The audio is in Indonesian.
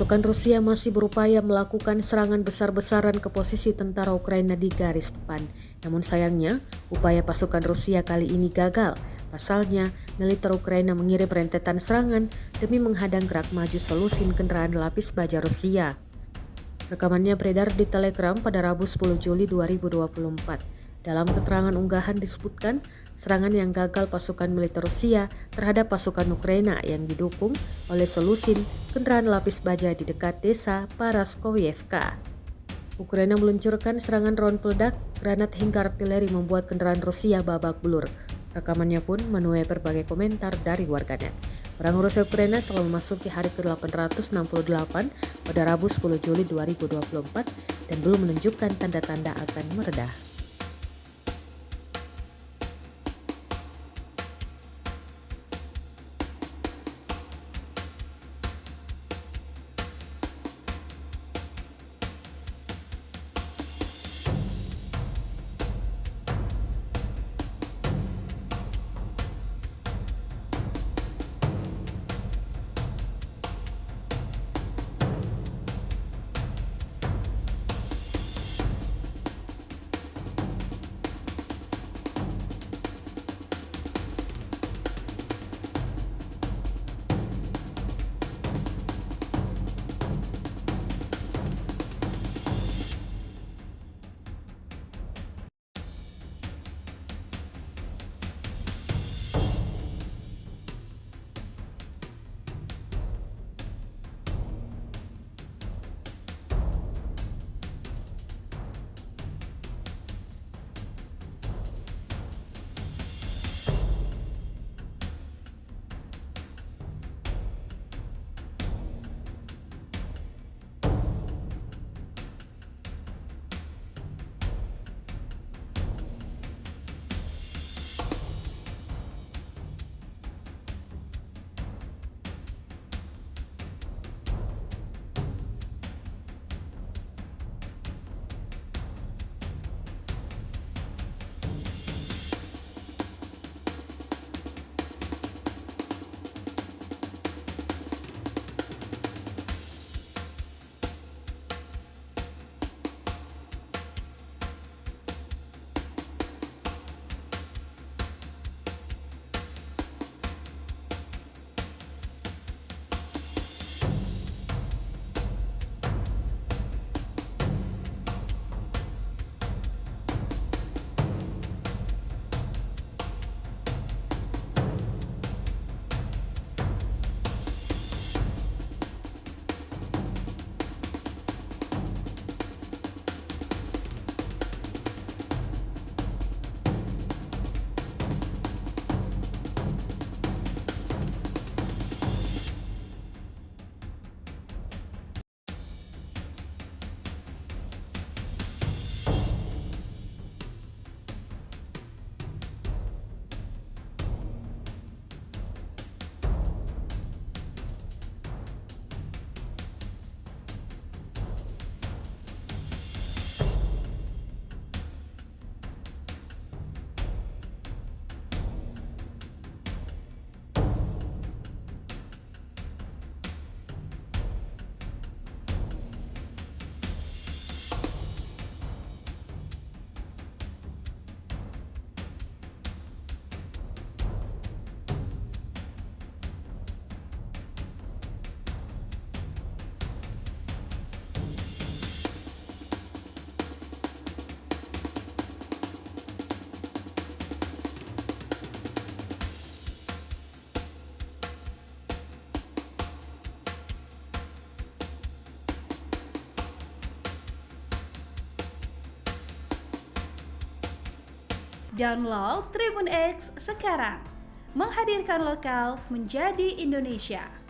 Pasukan Rusia masih berupaya melakukan serangan besar-besaran ke posisi tentara Ukraina di garis depan. Namun sayangnya, upaya pasukan Rusia kali ini gagal. Pasalnya, militer Ukraina mengirim rentetan serangan demi menghadang gerak maju selusin kendaraan lapis baja Rusia. Rekamannya beredar di Telegram pada Rabu 10 Juli 2024. Dalam keterangan unggahan disebutkan, serangan yang gagal pasukan militer Rusia terhadap pasukan Ukraina yang didukung oleh selusin kendaraan lapis baja di dekat desa Paraskovievka. Ukraina meluncurkan serangan ron peledak, granat hingga artileri membuat kendaraan Rusia babak belur. Rekamannya pun menuai berbagai komentar dari warganet. Perang Rusia-Ukraina telah memasuki hari ke-868 pada Rabu 10 Juli 2024 dan belum menunjukkan tanda-tanda akan mereda. Download Tribun X sekarang, menghadirkan lokal menjadi Indonesia.